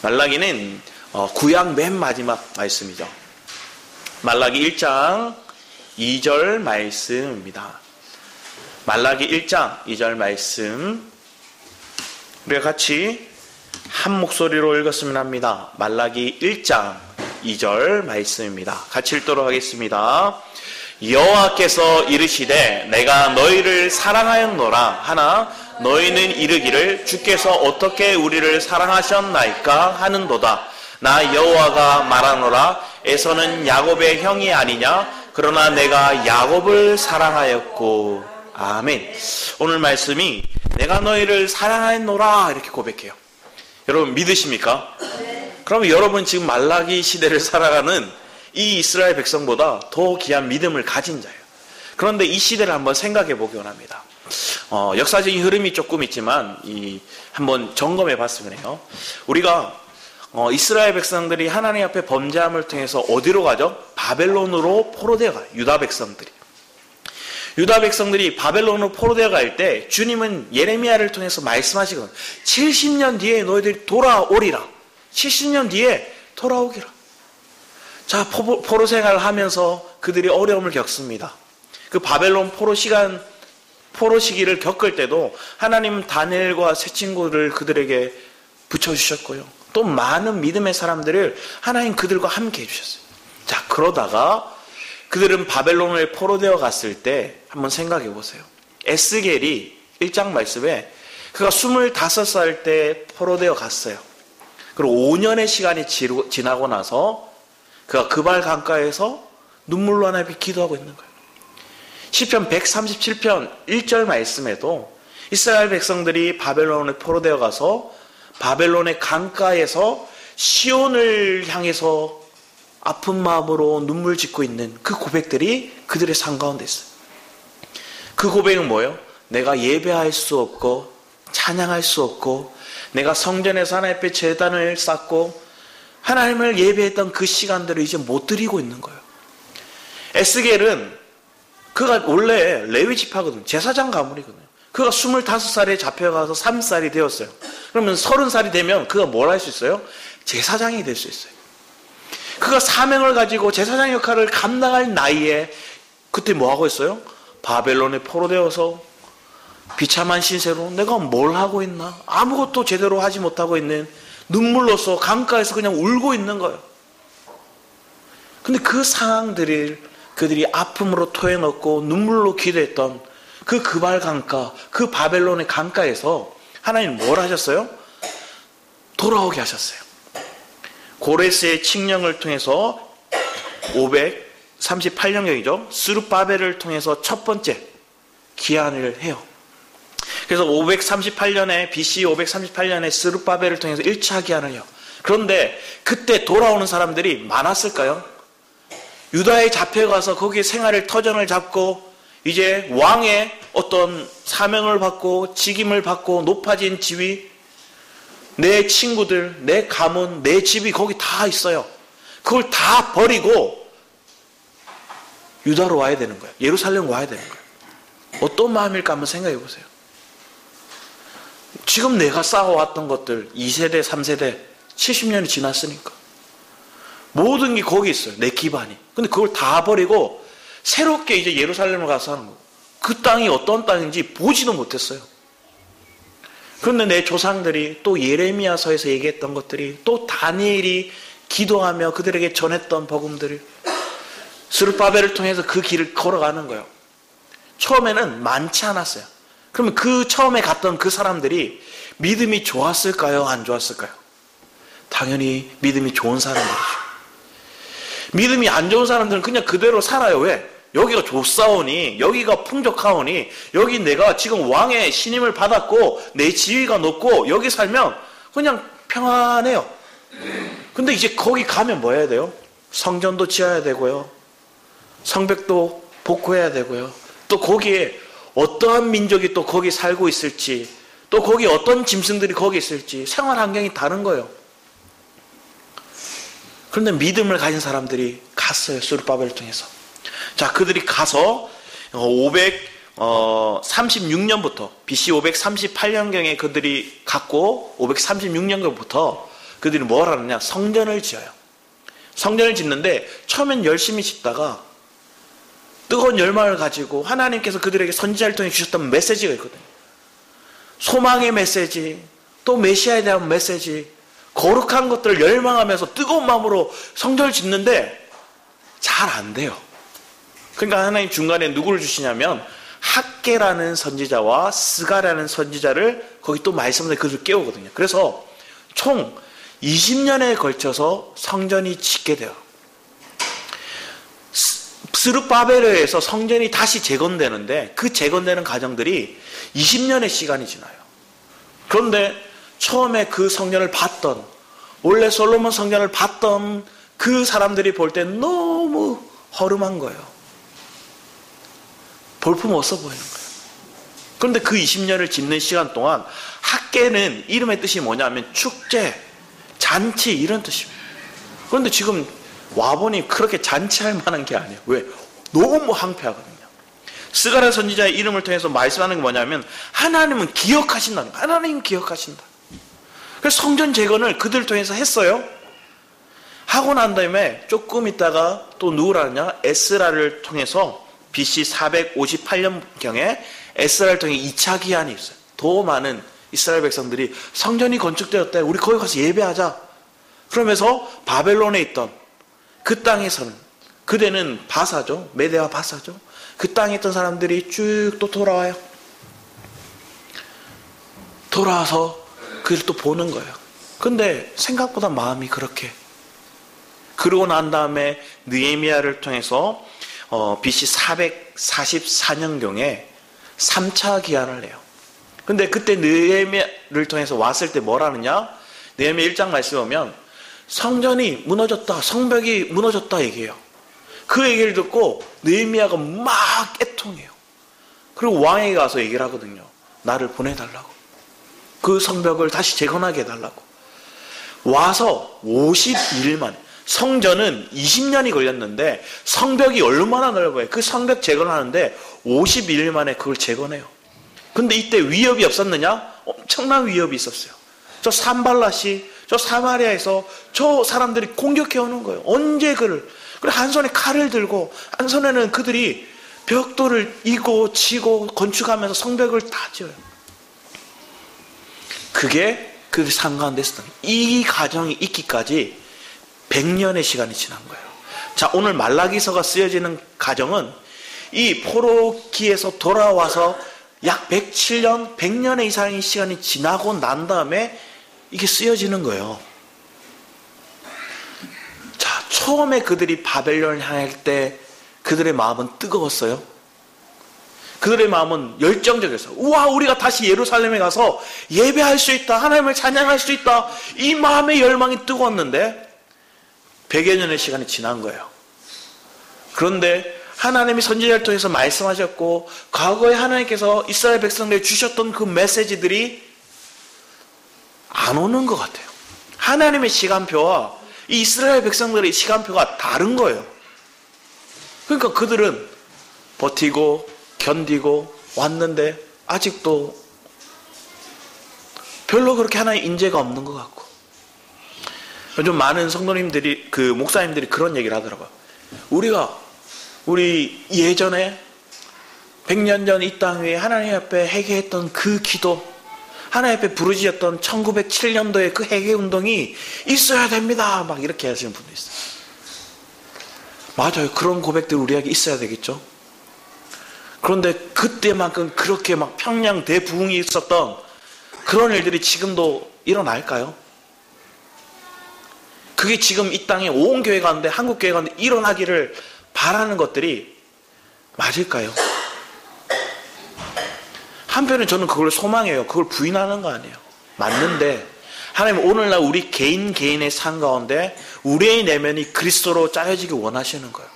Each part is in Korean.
말라기는 구약 맨 마지막 말씀이죠. 말라기 1장 2절 말씀입니다. 말라기 1장 2절 말씀 우리가 같이 한 목소리로 읽었으면 합니다. 말라기 1장 2절 말씀입니다. 같이 읽도록 하겠습니다. 여호와께서 이르시되 내가 너희를 사랑하였노라 하나 너희는 이르기를 주께서 어떻게 우리를 사랑하셨나이까 하는도다. 나 여호와가 말하노라 에서는 야곱의 형이 아니냐 그러나 내가 야곱을 사랑하였고. 아멘. 오늘 말씀이 내가 너희를 사랑하였노라 이렇게 고백해요. 여러분 믿으십니까? 그럼 여러분 지금 말라기 시대를 살아가는 이 이스라엘 백성보다 더 귀한 믿음을 가진 자예요. 그런데 이 시대를 한번 생각해 보기 원합니다. 역사적인 흐름이 조금 있지만 한번 점검해 봤으면 해요. 우리가 이스라엘 백성들이 하나님 앞에 범죄함을 통해서 어디로 가죠? 바벨론으로 포로되어 가요. 유다 백성들이 바벨론으로 포로되어 갈 때 주님은 예레미야를 통해서 말씀하시거든요. 70년 뒤에 너희들이 돌아오리라. 70년 뒤에 돌아오기라. 자, 포로 생활을 하면서 그들이 어려움을 겪습니다. 그 바벨론 포로 시기를 겪을 때도 하나님은 다니엘과 세 친구를 그들에게 붙여주셨고요. 또 많은 믿음의 사람들을 하나님 그들과 함께 해주셨어요. 자, 그러다가 그들은 바벨론에 포로되어 갔을 때 한번 생각해 보세요. 에스겔이 1장 말씀에 그가 25살 때 포로되어 갔어요. 그리고 5년의 시간이 지나고 나서 그가 그발 강가에서 눈물로 하나님께 기도하고 있는 거예요. 시편 137편 1절 말씀에도 이스라엘 백성들이 바벨론에 포로되어 가서 바벨론의 강가에서 시온을 향해서 아픈 마음으로 눈물 짓고 있는 그 고백들이 그들의 삶 가운데 있어요. 그 고백은 뭐예요? 내가 예배할 수 없고 찬양할 수 없고 내가 성전에서 하나님 앞에 제단을 쌓고 하나님을 예배했던 그 시간들을 이제 못 드리고 있는 거예요. 에스겔은 그가 원래 레위 지파거든요. 제사장 가문이거든요. 그가 25살에 잡혀가서 30살이 되었어요. 그러면 30살이 되면 그가 뭘 할 수 있어요? 제사장이 될 수 있어요. 그가 사명을 가지고 제사장 역할을 감당할 나이에 그때 뭐 하고 있어요? 바벨론에 포로되어서 비참한 신세로 내가 뭘 하고 있나? 아무것도 제대로 하지 못하고 있는 눈물로서 강가에서 그냥 울고 있는 거예요. 근데 그 상황들을 그들이 아픔으로 토해넣고 눈물로 기도했던 그 그발 강가, 그 바벨론의 강가에서 하나님 뭘 하셨어요? 돌아오게 하셨어요. 고레스의 칙령을 통해서 538년경이죠. 스룹바벨을 통해서 첫 번째 기한을 해요. 그래서 538년에 BC 538년에 스룹바벨을 통해서 1차 기한을 해요. 그런데 그때 돌아오는 사람들이 많았을까요? 유다에 잡혀가서 거기에 생활의 터전을 잡고 이제 왕의 어떤 사명을 받고 직임을 받고 높아진 지위, 내 친구들, 내 가문, 내 집이 거기 다 있어요. 그걸 다 버리고 유다로 와야 되는 거예요. 예루살렘 와야 되는 거예요. 어떤 마음일까 한번 생각해 보세요. 지금 내가 쌓아왔던 것들 2세대, 3세대 70년이 지났으니까 모든 게 거기 있어요. 내 기반이. 근데 그걸 다 버리고 새롭게 이제 예루살렘을 가서 하는 거예요. 그 땅이 어떤 땅인지 보지도 못했어요. 그런데 내 조상들이 또 예레미야서에서 얘기했던 것들이 또 다니엘이 기도하며 그들에게 전했던 복음들을 스룹바벨을 통해서 그 길을 걸어가는 거예요. 처음에는 많지 않았어요. 그러면 그 처음에 갔던 그 사람들이 믿음이 좋았을까요? 안 좋았을까요? 당연히 믿음이 좋은 사람들이죠. 믿음이 안 좋은 사람들은 그냥 그대로 살아요. 왜? 여기가 좋사오니, 여기가 풍족하오니, 여기 내가 지금 왕의 신임을 받았고 내 지위가 높고 여기 살면 그냥 평안해요. 근데 이제 거기 가면 뭐 해야 돼요? 성전도 지어야 되고요, 성벽도 복구해야 되고요, 또 거기에 어떠한 민족이 또 거기 살고 있을지, 또 거기 어떤 짐승들이 거기 있을지 생활 환경이 다른 거예요. 그런데 믿음을 가진 사람들이 갔어요. 스룹바벨을 통해서. 자, 그들이 가서 536년부터 BC 538년경에 그들이 갔고 536년경부터 그들이 뭘 하느냐? 성전을 지어요. 성전을 짓는데 처음엔 열심히 짓다가 뜨거운 열망을 가지고 하나님께서 그들에게 선지자를 통해 주셨던 메시지가 있거든요. 소망의 메시지, 또 메시아에 대한 메시지, 거룩한 것들을 열망하면서 뜨거운 마음으로 성전을 짓는데 잘 안 돼요. 그러니까 하나님 중간에 누구를 주시냐면 학개라는 선지자와 스가라는 선지자를 거기 또 말씀에 그들을 깨우거든요. 그래서 총 20년에 걸쳐서 성전이 짓게 돼요. 스룹바벨에서 성전이 다시 재건되는데 그 재건되는 과정들이 20년의 시간이 지나요. 그런데 처음에 그 성전을 봤던, 원래 솔로몬 성전을 봤던 그 사람들이 볼 때 너무 허름한 거예요. 볼품 없어 보이는 거예요. 그런데 그 20년을 짓는 시간 동안 학개는 이름의 뜻이 뭐냐면 축제, 잔치 이런 뜻입니다. 그런데 지금 와보니 그렇게 잔치할 만한 게 아니에요. 왜? 너무 황폐하거든요. 스가랴 선지자의 이름을 통해서 말씀하는 게 뭐냐면 하나님은 기억하신다는 거예요. 하나님은 기억하신다. 그래서 성전 재건을 그들을 통해서 했어요. 하고 난 다음에 조금 있다가 또 누구를 하느냐? 에스라를 통해서 BC 458년경에 에스라를 통해 2차 기한이 있어요. 더 많은 이스라엘 백성들이 성전이 건축되었대. 우리 거기 가서 예배하자. 그러면서 바벨론에 있던 그 땅에서는, 그대는 바사죠. 메대와 바사죠. 그 땅에 있던 사람들이 쭉 또 돌아와요. 돌아와서 그를 또 보는 거예요. 근데 생각보다 마음이 그렇게. 그러고 난 다음에 느헤미야를 통해서 BC 444년경에 3차 기한을 내요. 근데 그때 느헤미야를 통해서 왔을 때 뭘 하느냐? 느헤미야 1장 말씀에 보면 성전이 무너졌다, 성벽이 무너졌다 얘기해요. 그 얘기를 듣고 느헤미야가 막 애통해요. 그리고 왕에게 가서 얘기를 하거든요. 나를 보내달라고. 그 성벽을 다시 재건하게 해달라고. 와서 52일 만에, 성전은 20년이 걸렸는데 성벽이 얼마나 넓어요. 그 성벽 재건하는데 52일 만에 그걸 재건해요. 근데 이때 위협이 없었느냐? 엄청난 위협이 있었어요. 저 산발랏이 저 사마리아에서 저 사람들이 공격해 오는 거예요. 언제 그를. 그리고 한 손에 칼을 들고 한 손에는 그들이 벽돌을 이고 치고 건축하면서 성벽을 다 지어요. 그게 그 상가운데 있었던 이 과정이 있기까지 100년의 시간이 지난 거예요. 자, 오늘 말라기서가 쓰여지는 과정은 이 포로기에서 돌아와서 약 107년, 100년의 이상의 시간이 지나고 난 다음에 이게 쓰여지는 거예요. 자, 처음에 그들이 바벨론을 향할 때 그들의 마음은 뜨거웠어요. 그들의 마음은 열정적이었어요. 우와, 우리가 다시 예루살렘에 가서 예배할 수 있다, 하나님을 찬양할 수 있다, 이 마음의 열망이 뜨거웠는데 100여 년의 시간이 지난 거예요. 그런데 하나님이 선지자를 통해서 말씀하셨고 과거에 하나님께서 이스라엘 백성들에게 주셨던 그 메시지들이 안 오는 것 같아요. 하나님의 시간표와 이 이스라엘 백성들의 시간표가 다른 거예요. 그러니까 그들은 버티고 견디고 왔는데 아직도 별로 그렇게 하나의 인재가 없는 것 같고, 요즘 많은 성도님들이, 목사님들이 그런 얘기를 하더라고요. 우리 예전에 100년 전 이 땅 위에 하나님 앞에 회개했던 그 기도, 하나님 앞에 부르짖었던 1907년도에 그 회개 운동이 있어야 됩니다. 막 이렇게 하시는 분도 있어요. 맞아요. 그런 고백들이 우리에게 있어야 되겠죠. 그런데 그때만큼 그렇게 막 평양 대부흥이 있었던 그런 일들이 지금도 일어날까요? 그게 지금 이 땅에 온 교회 가운데, 한국 교회 가운데 일어나기를 바라는 것들이 맞을까요? 한편은 저는 그걸 소망해요. 그걸 부인하는 거 아니에요. 맞는데 하나님 오늘날 우리 개인의 삶 가운데 우리의 내면이 그리스도로 짜여지기 원하시는 거예요.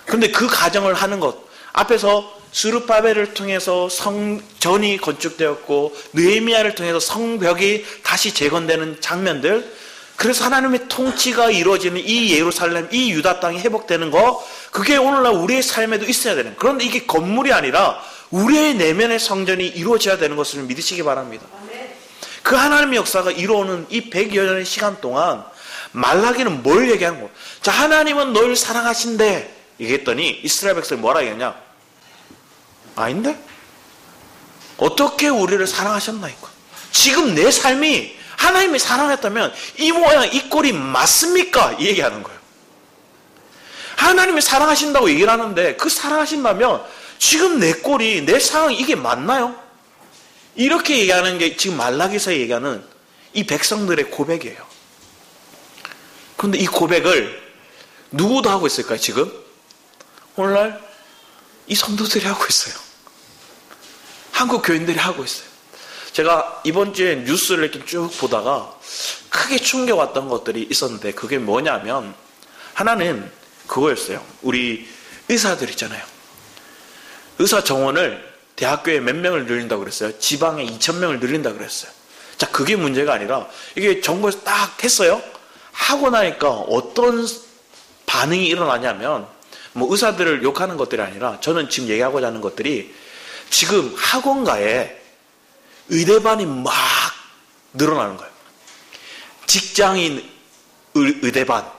그런데 그 가정을 하는 것, 앞에서 스룹바벨을 통해서 성전이 건축되었고 느헤미야를 통해서 성벽이 다시 재건되는 장면들, 그래서 하나님의 통치가 이루어지는 이 예루살렘, 이 유다 땅이 회복되는 거, 그게 오늘날 우리의 삶에도 있어야 되는. 그런데 이게 건물이 아니라 우리의 내면의 성전이 이루어져야 되는 것을 믿으시기 바랍니다. 그 하나님의 역사가 이루어오는 이 100여 년의 시간 동안 말라기는 뭘 얘기하는 거야? 자, 하나님은 너를 사랑하신대 얘기했더니 이스라엘 백성이 뭐라 얘기했냐? 아닌데? 어떻게 우리를 사랑하셨나이까? 지금 내 삶이 하나님이 사랑했다면 이 모양 이 꼴이 맞습니까? 이 얘기하는 거예요. 하나님이 사랑하신다고 얘기를 하는데 그 사랑하신다면 지금 내 꼴이 내 상황이 이게 맞나요? 이렇게 얘기하는 게 지금 말라기서 얘기하는 이 백성들의 고백이에요. 그런데 이 고백을 누구도 하고 있을까요? 지금? 오늘날 이 성도들이 하고 있어요. 한국 교인들이 하고 있어요. 제가 이번 주에 뉴스를 이렇게 쭉 보다가 크게 충격 왔던 것들이 있었는데 그게 뭐냐면 하나는 그거였어요. 우리 의사들 있잖아요. 의사 정원을 대학교에 몇 명을 늘린다고 그랬어요? 지방에 2,000명을 늘린다고 그랬어요. 자, 그게 문제가 아니라 이게 정부에서 딱 했어요. 하고 나니까 어떤 반응이 일어나냐면 뭐 의사들을 욕하는 것들이 아니라 저는 지금 얘기하고자 하는 것들이 지금 학원가에 의대반이 막 늘어나는 거예요. 직장인 의대반.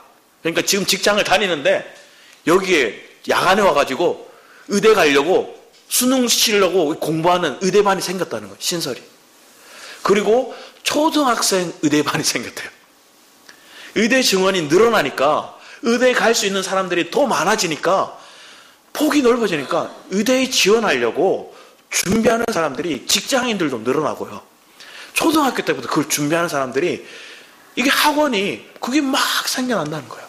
그러니까 지금 직장을 다니는데 여기에 야간에 와가지고 의대 가려고 수능 치려고 공부하는 의대반이 생겼다는 거예요. 신설이. 그리고 초등학생 의대반이 생겼대요. 의대 증원이 늘어나니까 의대에 갈 수 있는 사람들이 더 많아지니까 폭이 넓어지니까 의대에 지원하려고 준비하는 사람들이 직장인들도 늘어나고요. 초등학교 때부터 그걸 준비하는 사람들이 이게 학원이 그게 막 생겨난다는 거예요.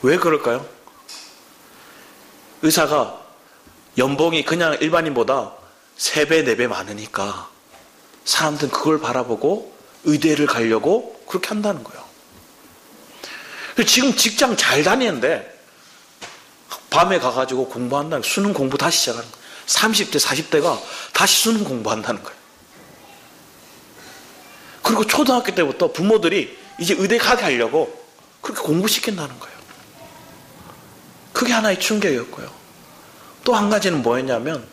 왜 그럴까요? 의사가 연봉이 그냥 일반인보다 3배, 4배 많으니까 사람들은 그걸 바라보고 의대를 가려고 그렇게 한다는 거예요. 지금 직장 잘 다니는데 밤에 가가지고 공부한다는 거예요. 수능 공부 다시 시작하는 거예요. 30대, 40대가 다시 수능 공부한다는 거예요. 그리고 초등학교 때부터 부모들이 이제 의대 가게 하려고 그렇게 공부시킨다는 거예요. 그게 하나의 충격이었고요. 또 한 가지는 뭐였냐면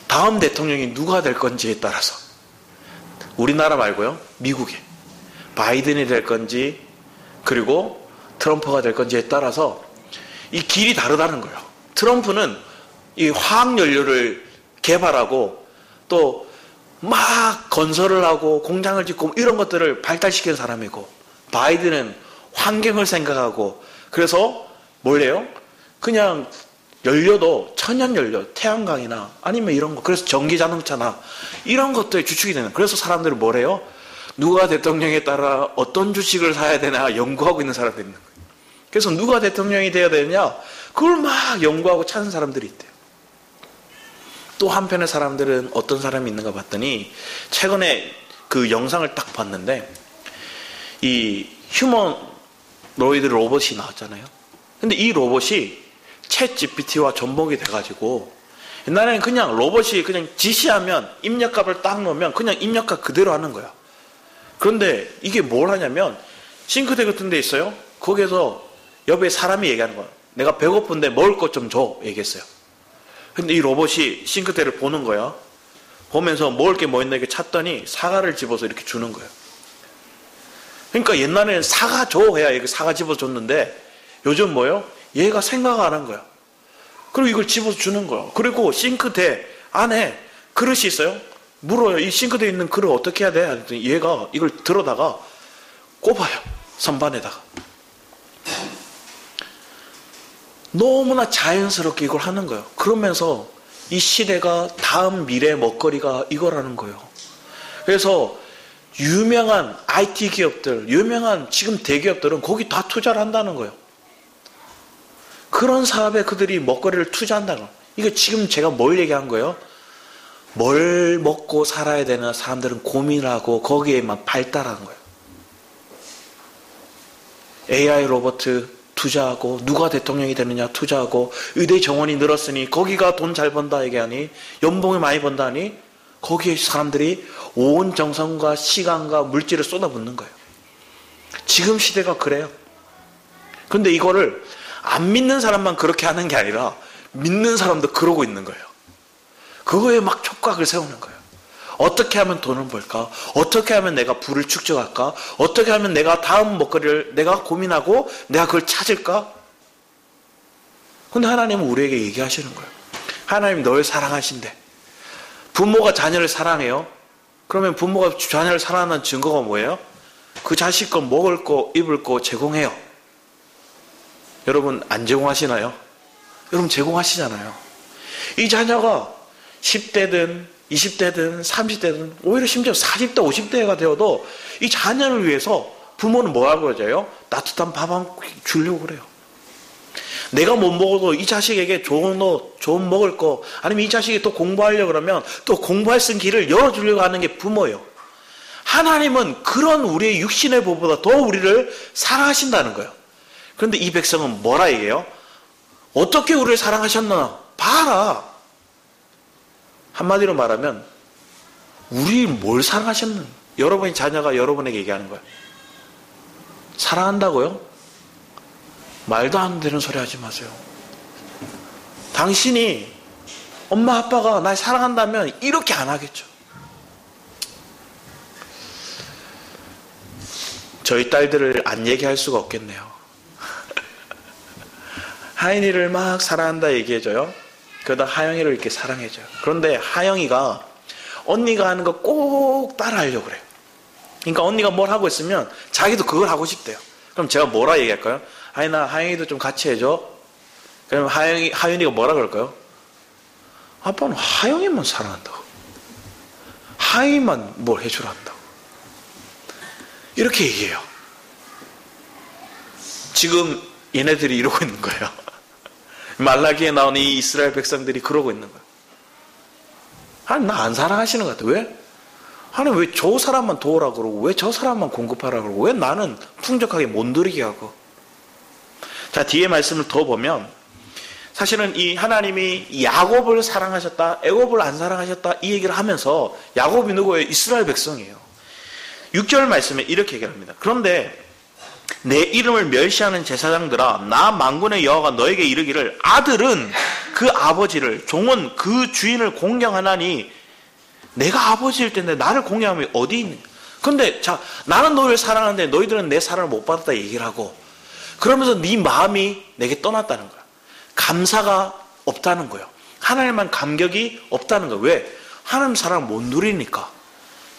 다음 대통령이 누가 될 건지에 따라서 우리나라 말고요. 미국에 바이든이 될 건지 그리고 트럼프가 될 건지에 따라서 이 길이 다르다는 거예요. 트럼프는 이 화학연료를 개발하고 또 막 건설을 하고 공장을 짓고 이런 것들을 발달시키는 사람이고 바이든은 환경을 생각하고 그래서 뭐래요? 그냥 연료도 천연연료, 태양광이나 아니면 이런 거 그래서 전기자동차나 이런 것들이 주축이 되는 그래서 사람들은 뭐래요? 누가 대통령에 따라 어떤 주식을 사야 되나 연구하고 있는 사람들이 있는 거예요. 그래서 누가 대통령이 되어야 되느냐 그걸 막 연구하고 찾는 사람들이 있대요. 또 한편의 사람들은 어떤 사람이 있는가 봤더니 최근에 그 영상을 딱 봤는데 이 휴머노이드 로봇이 나왔잖아요. 근데 이 로봇이 챗 GPT와 접목이 돼가지고 옛날에는 그냥 로봇이 그냥 지시하면 입력값을 딱 넣으면 그냥 입력값 그대로 하는 거야. 그런데 이게 뭘 하냐면 싱크대 같은 데 있어요. 거기에서 옆에 사람이 얘기하는 거야. 내가 배고픈데 먹을 것 좀 줘 얘기했어요. 근데 이 로봇이 싱크대를 보는 거야. 보면서 먹을 게 뭐 있나 이렇게 찾더니 사과를 집어서 이렇게 주는 거예요. 그러니까 옛날에는 사과 줘 해야 이렇게 사과 집어서 줬는데 요즘 뭐예요? 얘가 생각 안 한 거야. 그리고 이걸 집어서 주는 거야. 그리고 싱크대 안에 그릇이 있어요. 물어요. 이 싱크대에 있는 그릇 어떻게 해야 돼? 하더니 얘가 이걸 들어다가 꼽아요. 선반에다가. 너무나 자연스럽게 이걸 하는 거예요. 그러면서 이 시대가 다음 미래 먹거리가 이거라는 거예요. 그래서 유명한 IT 기업들, 유명한 지금 대기업들은 거기 다 투자를 한다는 거예요. 그런 사업에 그들이 먹거리를 투자한다는 거예요. 이게 지금 제가 뭘 얘기한 거예요? 뭘 먹고 살아야 되나 사람들은 고민하고 거기에만 발달하는 거예요. AI 로봇 투자하고 누가 대통령이 되느냐 투자하고 의대 정원이 늘었으니 거기가 돈 잘 번다 얘기하니 연봉이 많이 번다니 거기에 사람들이 온 정성과 시간과 물질을 쏟아붓는 거예요. 지금 시대가 그래요. 그런데 이거를 안 믿는 사람만 그렇게 하는 게 아니라 믿는 사람도 그러고 있는 거예요. 그거에 막 촉각을 세우는 거예요. 어떻게 하면 돈을 벌까? 어떻게 하면 내가 부를 축적할까? 어떻게 하면 내가 다음 먹거리를 내가 고민하고 내가 그걸 찾을까? 근데 하나님은 우리에게 얘기하시는 거예요. 하나님 널 사랑하신대. 부모가 자녀를 사랑해요. 그러면 부모가 자녀를 사랑하는 증거가 뭐예요? 그 자식 거 먹을 거 입을 거 제공해요. 여러분 안 제공하시나요? 여러분 제공하시잖아요. 이 자녀가 10대든 20대든 30대든 오히려 심지어 40대 50대가 되어도 이 자녀를 위해서 부모는 뭐라고 그러죠? 따뜻한 밥 한 끼 주려고 그래요. 내가 못 먹어도 이 자식에게 좋은 옷, 좋은 먹을 거, 아니면 이 자식이 또 공부하려고 그러면 또 공부할 수 있는 길을 열어주려고 하는 게 부모예요. 하나님은 그런 우리의 육신의 부보다 더 우리를 사랑하신다는 거예요. 그런데 이 백성은 뭐라 얘기해요? 어떻게 우리를 사랑하셨나? 봐라. 한마디로 말하면 우리 뭘 사랑하셨나? 여러분의 자녀가 여러분에게 얘기하는 거예요. 사랑한다고요? 말도 안 되는 소리 하지 마세요. 당신이 엄마 아빠가 날 사랑한다면 이렇게 안 하겠죠. 저희 딸들을 안 얘기할 수가 없겠네요. 하인이를 막 사랑한다 얘기해줘요. 그러다 하영이를 이렇게 사랑해줘요. 그런데 하영이가 언니가 하는 거 꼭 따라하려고 그래요. 그러니까 언니가 뭘 하고 있으면 자기도 그걸 하고 싶대요. 그럼 제가 뭐라 얘기할까요? 하인아, 하영이도 좀 같이 해줘. 그러면 하윤이가 뭐라 그럴까요? 아빠는 하영이만 사랑한다고. 하영이만 뭘 해주라 한다고. 이렇게 얘기해요. 지금 얘네들이 이러고 있는 거예요. 말라기에 나온 이 이스라엘 백성들이 그러고 있는 거예요. 하나님 나 안 사랑하시는 것 같아. 왜? 하나님 왜 저 사람만 도우라 그러고 왜 저 사람만 공급하라 그러고 왜 나는 풍족하게 못 누리게 하고. 자, 뒤에 말씀을 더 보면 사실은 이 하나님이 야곱을 사랑하셨다, 애굽을 안 사랑하셨다 이 얘기를 하면서 야곱이 누구예요? 이스라엘 백성이에요. 6절 말씀에 이렇게 얘기합니다. 그런데 내 이름을 멸시하는 제사장들아, 나 만군의 여호와가 너에게 이르기를 아들은 그 아버지를, 종은 그 주인을 공경하나니 내가 아버지일 텐데 나를 공경하면 어디 있느냐. 그런데 자, 나는 너를 사랑하는데 너희들은 내 사랑을 못 받았다 얘기를 하고, 그러면서 네 마음이 내게 떠났다는 거야. 감사가 없다는 거예요. 하나님만 감격이 없다는 거예요. 왜? 하나님 사랑을 못 누리니까.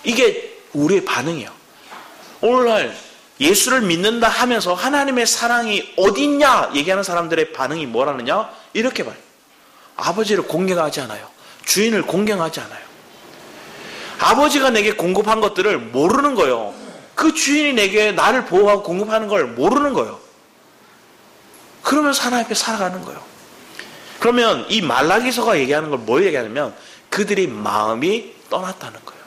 이게 우리의 반응이에요. 오늘날 예수를 믿는다 하면서 하나님의 사랑이 어딨냐 얘기하는 사람들의 반응이 뭐라느냐? 이렇게 봐요. 아버지를 공경하지 않아요. 주인을 공경하지 않아요. 아버지가 내게 공급한 것들을 모르는 거예요. 그 주인이 내게 나를 보호하고 공급하는 걸 모르는 거예요. 그러면서 하나님 앞에 살아가는 거예요. 그러면 이 말라기서가 얘기하는 걸 뭘 얘기하냐면 그들의 마음이 떠났다는 거예요.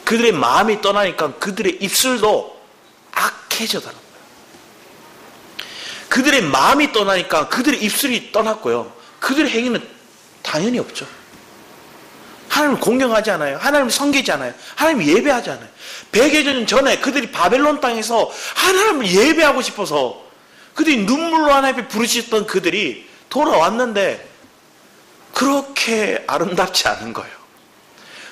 그들의 마음이 떠나니까 그들의 입술도 악해져다는 거예요. 그들의 마음이 떠나니까 그들의 입술이 떠났고요. 그들의 행위는 당연히 없죠. 하나님을 공경하지 않아요. 하나님을 섬기지 않아요. 하나님을 예배하지 않아요. 100여 년 전에 그들이 바벨론 땅에서 하나님을 예배하고 싶어서 그들이 눈물로 하나님 앞에 부르짖었던 그들이 돌아왔는데 그렇게 아름답지 않은 거예요.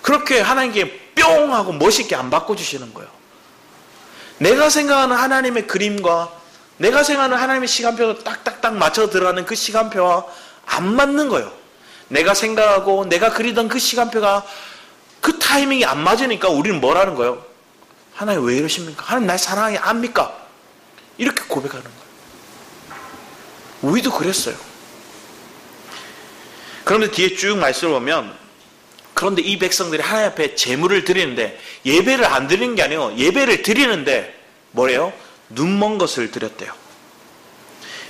그렇게 하나님께 뿅 하고 멋있게 안 바꿔주시는 거예요. 내가 생각하는 하나님의 그림과 내가 생각하는 하나님의 시간표가 딱딱딱 맞춰 들어가는 그 시간표와 안 맞는 거예요. 내가 생각하고 내가 그리던 그 시간표가 그 타이밍이 안 맞으니까 우리는 뭐라는 거예요? 하나님 왜 이러십니까? 하나님 날 사랑하지 않습니까? 이렇게 고백하는 거예요. 우리도 그랬어요. 그런데 뒤에 쭉 말씀을 보면 그런데 이 백성들이 하나님 앞에 제물을 드리는데 예배를 안 드리는 게 아니에요. 예배를 드리는데 뭐래요? 눈먼 것을 드렸대요.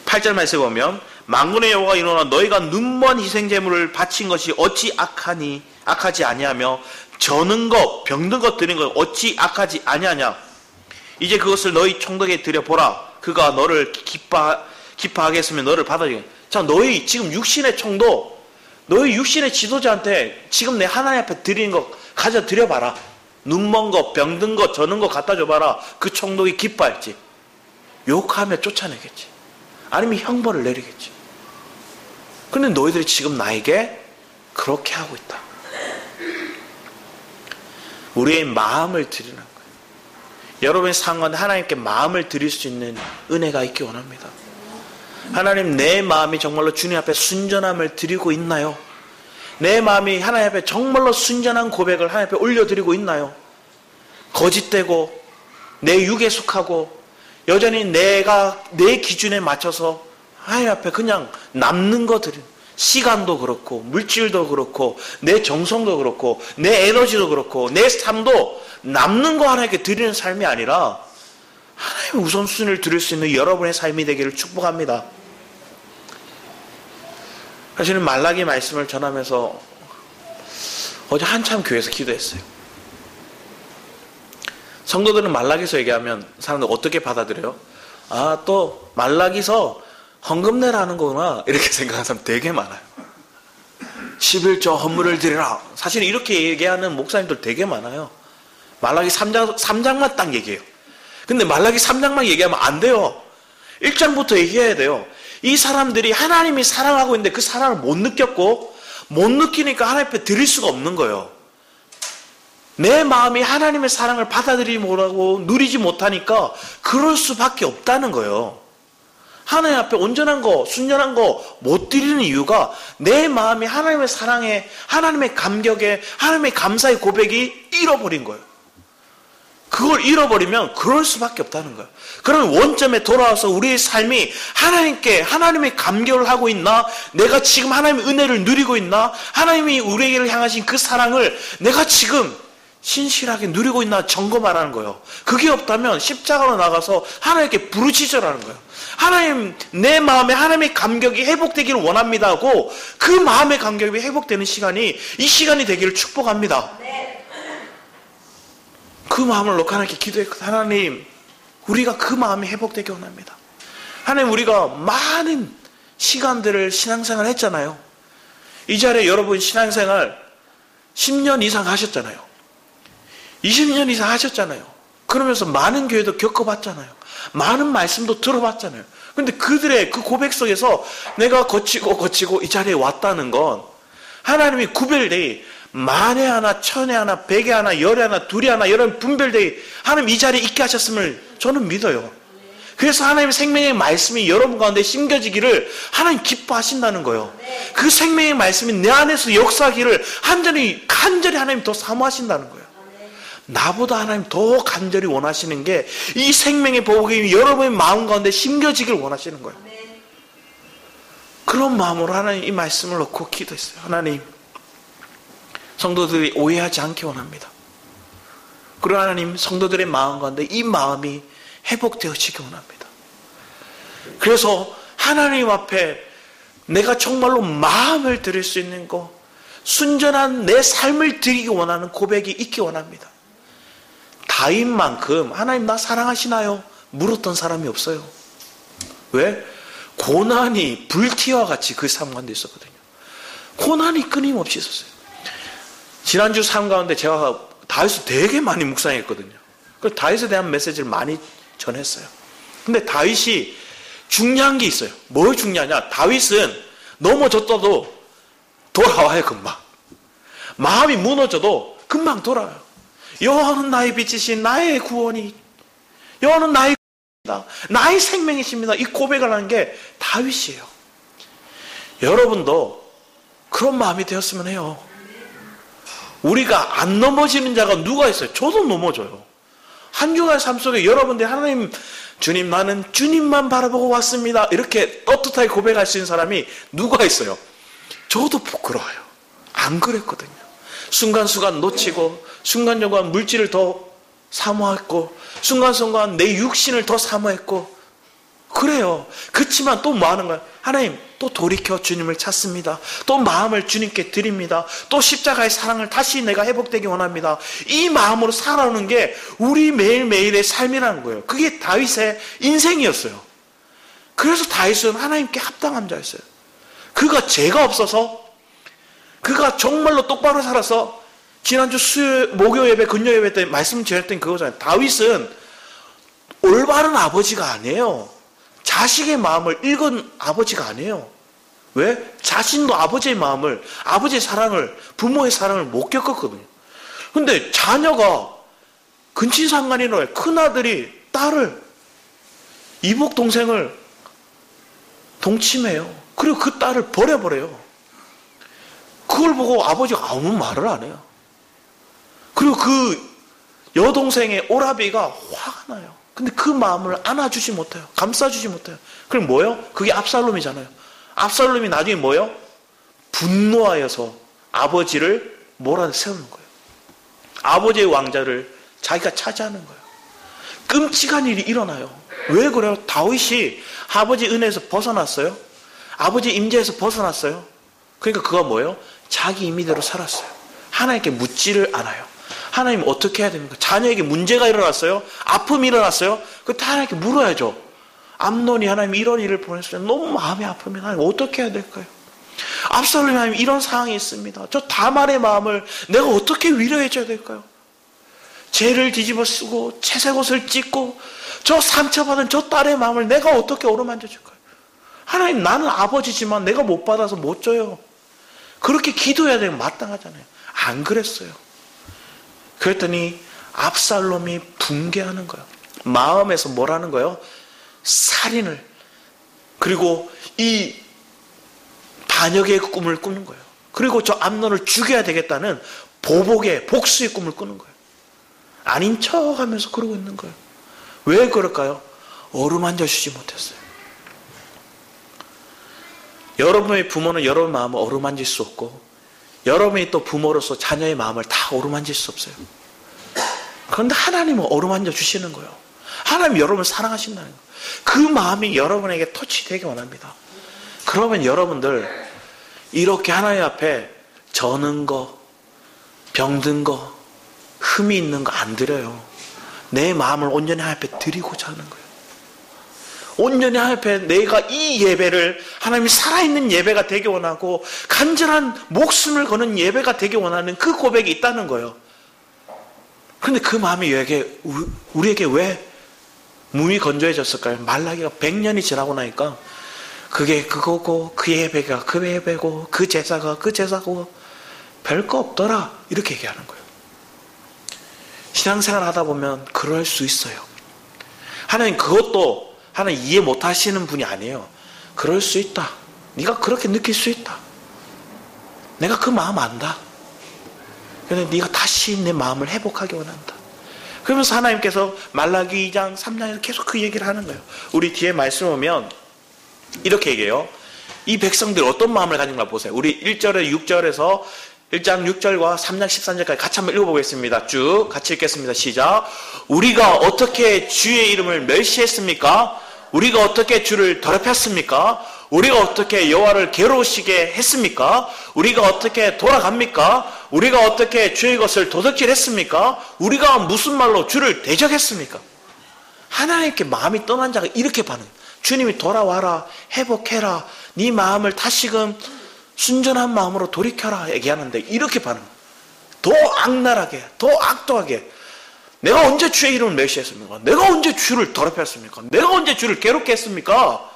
8절 말씀을 보면 만군의 여호와가 이르노라 너희가 눈먼 희생제물을 바친 것이 어찌 악하지 아니하며 저는 것 병든 것 드린 것 어찌 악하지 아니하냐. 이제 그것을 너희 총독에 드려보라. 그가 너를 기뻐하게 했으면 너를 받아주겠다. 자, 너희 지금 육신의 총독, 너희 육신의 지도자한테 지금 내 하나님 앞에 드리는 거 가져 드려봐라. 눈먼 것, 병든 것, 저는 것 갖다 줘봐라. 그 총독이 기뻐할지. 욕하며 쫓아내겠지. 아니면 형벌을 내리겠지. 근데 너희들이 지금 나에게 그렇게 하고 있다. 우리의 마음을 드리는 거예요. 여러분의 상황은 하나님께 마음을 드릴 수 있는 은혜가 있기 원합니다. 하나님, 내 마음이 정말로 주님 앞에 순전함을 드리고 있나요? 내 마음이 하나님 앞에 정말로 순전한 고백을 하나님 앞에 올려드리고 있나요? 거짓되고 내 육에 속하고 여전히 내가 내 기준에 맞춰서 하나님 앞에 그냥 남는 것들은 시간도 그렇고 물질도 그렇고 내 정성도 그렇고 내 에너지도 그렇고 내 삶도 남는 거 하나님께 드리는 삶이 아니라 하나님의 우선순위를 드릴 수 있는 여러분의 삶이 되기를 축복합니다. 사실은 말라기 말씀을 전하면서 어제 한참 교회에서 기도했어요. 성도들은 말라기서 얘기하면 사람들 어떻게 받아들여요? 아, 또 말라기서 헌금 내라는 거구나 이렇게 생각하는 사람 되게 많아요. 11조 헌물을 드리라. 사실 이렇게 얘기하는 목사님들 되게 많아요. 말라기 3장만 딱 얘기해요. 근데 말라기 3장만 얘기하면 안 돼요. 1장부터 얘기해야 돼요. 이 사람들이 하나님이 사랑하고 있는데 그 사랑을 못 느꼈고 못 느끼니까 하나님 앞에 드릴 수가 없는 거예요. 내 마음이 하나님의 사랑을 받아들이지 못하고 누리지 못하니까 그럴 수밖에 없다는 거예요. 하나님 앞에 온전한 거, 순전한 거 못 드리는 이유가 내 마음이 하나님의 사랑에, 하나님의 감격에, 하나님의 감사의 고백이 잃어버린 거예요. 그걸 잃어버리면 그럴 수밖에 없다는 거예요. 그러면 원점에 돌아와서 우리의 삶이 하나님께 하나님의 감격을 하고 있나? 내가 지금 하나님의 은혜를 누리고 있나? 하나님이 우리에게 향하신 그 사랑을 내가 지금 신실하게 누리고 있나 점검하라는 거예요. 그게 없다면 십자가로 나가서 하나님께 부르짖으라는 거예요. 하나님, 내 마음에 하나님의 감격이 회복되기를 원합니다 하고 그 마음의 감격이 회복되는 시간이 이 시간이 되기를 축복합니다. 그 마음을 놓고 하나님께 기도했거든요. 하나님, 우리가 그 마음이 회복되기 원합니다. 하나님, 우리가 많은 시간들을 신앙생활 했잖아요. 이 자리에 여러분 신앙생활 10년 이상 하셨잖아요. 20년 이상 하셨잖아요. 그러면서 많은 교회도 겪어봤잖아요. 많은 말씀도 들어봤잖아요. 그런데 그들의 그 고백 속에서 내가 거치고 이 자리에 왔다는 건 하나님이 구별되이 만에 하나, 천에 하나, 백에 하나, 열에 하나, 둘에 하나 이런 분별되이 하나님 이 자리에 있게 하셨음을 저는 믿어요. 그래서 하나님의 생명의 말씀이 여러분 가운데 심겨지기를 하나님 기뻐하신다는 거예요. 그 생명의 말씀이 내 안에서 역사하기를 간절히 하나님 더 사모하신다는 거예요. 나보다 하나님 더 간절히 원하시는 게 이 생명의 보복이 여러분의 마음 가운데 심겨지길 원하시는 거예요. 그런 마음으로 하나님 이 말씀을 놓고 기도했어요. 하나님, 성도들이 오해하지 않기 원합니다. 그리고 하나님, 성도들의 마음 가운데 이 마음이 회복되어지기 원합니다. 그래서 하나님 앞에 내가 정말로 마음을 드릴 수 있는 것, 순전한 내 삶을 드리기 원하는 고백이 있기 원합니다. 다윗만큼 하나님 나 사랑하시나요? 물었던 사람이 없어요. 왜? 고난이 불티와 같이 그 삶 가운데 있었거든요. 고난이 끊임없이 있었어요. 지난주 삶 가운데 제가 다윗을 되게 많이 묵상했거든요. 그래서 다윗에 대한 메시지를 많이 전했어요. 근데 다윗이 중요한 게 있어요. 뭘 중요하냐? 다윗은 넘어졌어도 돌아와요, 금방. 마음이 무너져도 금방 돌아와요. 여호와는 나의 빛이신 나의 구원이, 여호와는 나의 구원이다, 나의 생명이십니다. 이 고백을 하는 게 다윗이에요. 여러분도 그런 마음이 되었으면 해요. 우리가 안 넘어지는 자가 누가 있어요? 저도 넘어져요. 한 주간 삶 속에 여러분들 하나님, 주님 나는 주님만 바라보고 왔습니다, 이렇게 떳떳하게 고백할 수 있는 사람이 누가 있어요? 저도 부끄러워요. 안 그랬거든요. 순간순간 놓치고 순간순간 물질을 더 사모했고 순간순간 내 육신을 더 사모했고 그래요. 그렇지만 또 뭐 하는 거예요? 하나님, 또 돌이켜 주님을 찾습니다. 또 마음을 주님께 드립니다. 또 십자가의 사랑을 다시 내가 회복되기 원합니다. 이 마음으로 살아오는 게 우리 매일매일의 삶이라는 거예요. 그게 다윗의 인생이었어요. 그래서 다윗은 하나님께 합당한 자였어요. 그가 죄가 없어서, 그가 정말로 똑바로 살아서, 지난주 목요 예배, 금요 예배 때 말씀 드렸던 그거잖아요. 다윗은 올바른 아버지가 아니에요. 자식의 마음을 읽은 아버지가 아니에요. 왜? 자신도 아버지의 마음을, 아버지의 사랑을, 부모의 사랑을 못 겪었거든요. 근데 자녀가 근친상간이로 큰아들이 딸을, 이복 동생을 동침해요. 그리고 그 딸을 버려버려요. 그걸 보고 아버지가 아무 말을 안 해요. 그리고 그 여동생의 오라비가 화가 나요. 근데 그 마음을 안아주지 못해요. 감싸주지 못해요. 그럼 뭐예요? 그게 압살롬이잖아요. 압살롬이 나중에 뭐예요? 분노하여서 아버지를 몰아세우는 거예요. 아버지의 왕자를 자기가 차지하는 거예요. 끔찍한 일이 일어나요. 왜 그래요? 다윗이 아버지 은혜에서 벗어났어요. 아버지 임재에서 벗어났어요. 그러니까 그가 뭐예요? 자기 임의대로 살았어요. 하나님께 묻지를 않아요. 하나님 어떻게 해야 됩니까? 자녀에게 문제가 일어났어요. 아픔이 일어났어요. 그때 하나님께 물어야죠. 암논이 하나님 이런 일을 보냈어요. 너무 마음이 아프면 하나님 어떻게 해야 될까요? 압살롬이 하나님 이런 상황이 있습니다. 저 다말의 마음을 내가 어떻게 위로해 줘야 될까요? 죄를 뒤집어 쓰고 채색옷을 찢고 저 상처받은 저 딸의 마음을 내가 어떻게 어루만져 줄까요? 하나님, 나는 아버지지만 내가 못 받아서 못 줘요. 그렇게 기도해야 되면 마땅하잖아요. 안 그랬어요. 그랬더니 압살롬이 붕괴하는 거예요. 마음에서 뭘 하는 거예요? 살인을, 그리고 이 반역의 꿈을 꾸는 거예요. 그리고 저 암논을 죽여야 되겠다는 보복의, 복수의 꿈을 꾸는 거예요. 아닌 척 하면서 그러고 있는 거예요. 왜 그럴까요? 어루만져 주지 못했어요. 여러분의 부모는 여러분 마음을 어루만질 수 없고, 여러분이 또 부모로서 자녀의 마음을 다 어루만질 수 없어요. 그런데 하나님은 어루만져 주시는 거예요. 하나님 여러분을 사랑하신다는 거예요. 그 마음이 여러분에게 터치되기 원합니다. 그러면 여러분들 이렇게 하나님 앞에 저는 거, 병든 거, 흠이 있는 거 안 드려요. 내 마음을 온전히 하나님 앞에 드리고자 하는 거예요. 온전히 하나님 앞에 내가 이 예배를 하나님이 살아있는 예배가 되기 원하고 간절한 목숨을 거는 예배가 되기 원하는 그 고백이 있다는 거예요. 그런데 그 마음이 우리에게 왜 몸이 건조해졌을까요? 말라기가 100년이 지나고 나니까 그게 그거고 그 예배가 그 예배고 그 제사가 그 제사고 별거 없더라 이렇게 얘기하는 거예요. 신앙생활 하다 보면 그럴 수 있어요. 하나님 그것도 하나님 이해 못 하시는 분이 아니에요. 그럴 수 있다. 네가 그렇게 느낄 수 있다. 내가 그 마음 안다. 그런데 네가 다시 내 마음을 회복하기 원한다. 그러면서 하나님께서 말라기 2장 3장에서 계속 그 얘기를 하는 거예요. 우리 뒤에 말씀 오면 이렇게 얘기해요. 이 백성들이 어떤 마음을 가진가 보세요. 우리 1절에 6절에서 1장 6절과 3장 13절까지 같이 한번 읽어보겠습니다. 쭉 같이 읽겠습니다. 시작. 우리가 어떻게 주의 이름을 멸시했습니까? 우리가 어떻게 주를 더럽혔습니까? 우리가 어떻게 여호와를 괴로우시게 했습니까? 우리가 어떻게 돌아갑니까? 우리가 어떻게 주의 것을 도둑질했습니까? 우리가 무슨 말로 주를 대적했습니까? 하나님께 마음이 떠난 자가 이렇게 반응. 주님이 돌아와라, 회복해라, 네 마음을 다시금 순전한 마음으로 돌이켜라 얘기하는데 이렇게 반응. 더 악랄하게, 더 악도하게. 내가 언제 주의 이름을 멸시했습니까? 내가 언제 주를 더럽혔습니까? 내가 언제 주를 괴롭게 했습니까?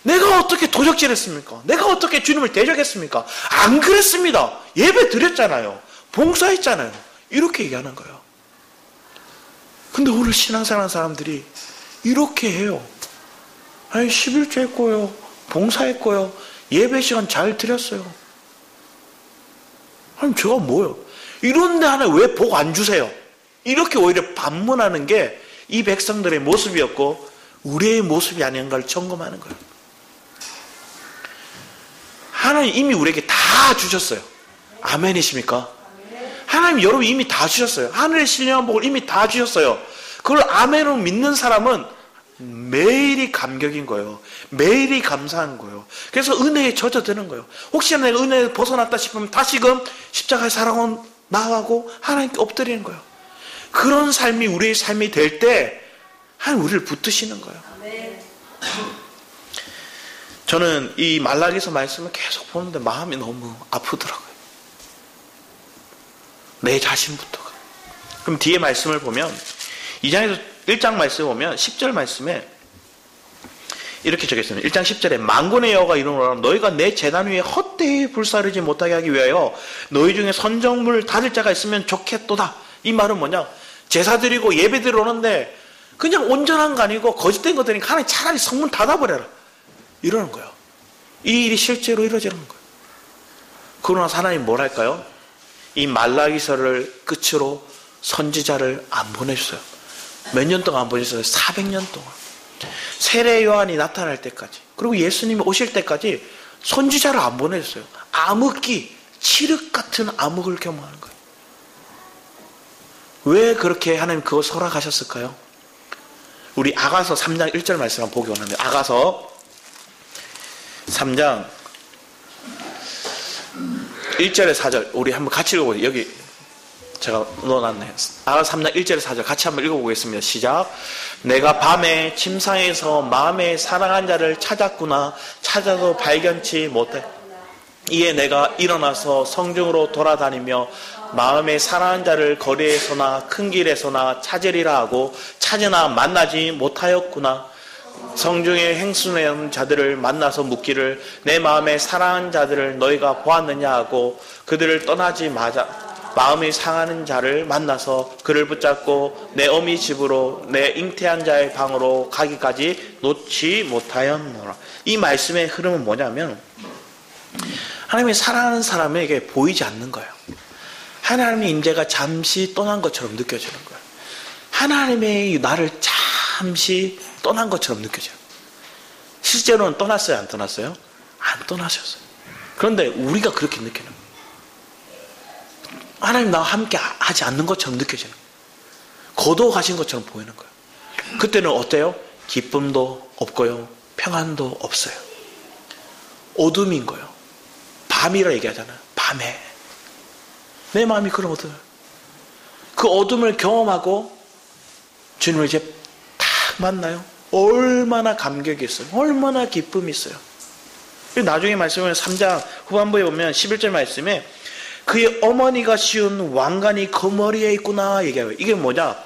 내가 어떻게 도적질했습니까? 내가 어떻게 주님을 대적했습니까? 안 그랬습니다. 예배 드렸잖아요. 봉사했잖아요. 이렇게 얘기하는 거예요. 근데 오늘 신앙생활 하는 사람들이 이렇게 해요. 아니 11조 했고요. 봉사했고요. 예배 시간 잘 드렸어요. 아니 제가 뭐요? 이런데 하나 왜 복 안 주세요? 이렇게 오히려 반문하는 게 이 백성들의 모습이었고 우리의 모습이 아닌가를 점검하는 거예요. 하나님 이미 우리에게 다 주셨어요. 아멘이십니까? 하나님 여러분 이미 다 주셨어요. 하늘의 신령한 복을 이미 다 주셨어요. 그걸 아멘으로 믿는 사람은 매일이 감격인 거예요. 매일이 감사한 거예요. 그래서 은혜에 젖어드는 거예요. 혹시나 내가 은혜에 벗어났다 싶으면 다시금 십자가에 살아온 나하고 하나님께 엎드리는 거예요. 그런 삶이 우리의 삶이 될 때 하나님 우리를 붙드시는 거예요. 저는 이 말라기서 말씀을 계속 보는데 마음이 너무 아프더라고요. 내 자신부터가. 그럼 뒤에 말씀을 보면 2장에서 1장 말씀을 보면 10절 말씀에 이렇게 적혔습니다. 1장 10절에 만군의 여호와가 이르노라 너희가 내 제단 위에 헛되이 불사르지 못하게 하기 위하여 너희 중에 선정물 다를 자가 있으면 좋겠도다. 이 말은 뭐냐? 제사 드리고 예배 드리러 오는데 그냥 온전한 거 아니고 거짓된 거 드리니까 하나님 차라리 성문 닫아버려라. 이러는 거예요. 이 일이 실제로 이루어지는 거예요. 그러나 하나님 뭘 할까요? 이 말라기서를 끝으로 선지자를 안 보내주세요. 몇 년 동안 안 보내주세요? 400년 동안. 세례 요한이 나타날 때까지, 그리고 예수님이 오실 때까지 선지자를 안 보내줬어요. 암흑기, 칠흑 같은 암흑을 경험하는 거예요. 왜 그렇게 하나님 그거 허락하셨을까요? 우리 아가서 3장 1절 말씀 한번 보기 원합니다. 아가서 3장 1절에 4절 우리 한번 같이 읽어보세요. 여기 제가 넣어놨네요. 아가서 3장 1절에 4절 같이 한번 읽어보겠습니다. 시작. 내가 밤에 침상에서 마음에 사랑한 자를 찾았구나. 찾아도 발견치 못해. 이에 내가 일어나서 성중으로 돌아다니며 마음에 사랑한 자를 거리에서나 큰 길에서나 찾으리라 하고 찾으나 만나지 못하였구나. 성중에 행순한 자들을 만나서 묻기를 내 마음에 사랑한 자들을 너희가 보았느냐 하고 그들을 떠나지 마자. 마음이 상하는 자를 만나서 그를 붙잡고 내 어미 집으로 내 잉태한 자의 방으로 가기까지 놓지 못하였노라. 이 말씀의 흐름은 뭐냐면 하나님이 사랑하는 사람에게 보이지 않는 거예요. 하나님의 임재가 잠시 떠난 것처럼 느껴지는 거예요. 하나님의 나를 잠시 떠난 것처럼 느껴져요. 실제로는 떠났어요? 안 떠났어요? 안 떠나셨어요. 그런데 우리가 그렇게 느끼는 거예요. 하나님 나와 함께 하지 않는 것처럼 느껴지는 거예요. 거둬가신 것처럼 보이는 거예요. 그때는 어때요? 기쁨도 없고요. 평안도 없어요. 어둠인 거예요. 밤이라 얘기하잖아요. 밤에. 내 마음이 그런 어둠. 그 어둠을 경험하고 주님을 이제 딱 만나요. 얼마나 감격이 있어요. 얼마나 기쁨이 있어요. 나중에 말씀을 3장 후반부에 보면 11절 말씀에 그의 어머니가 씌운 왕관이 그 머리에 있구나 얘기해요. 이게 뭐냐?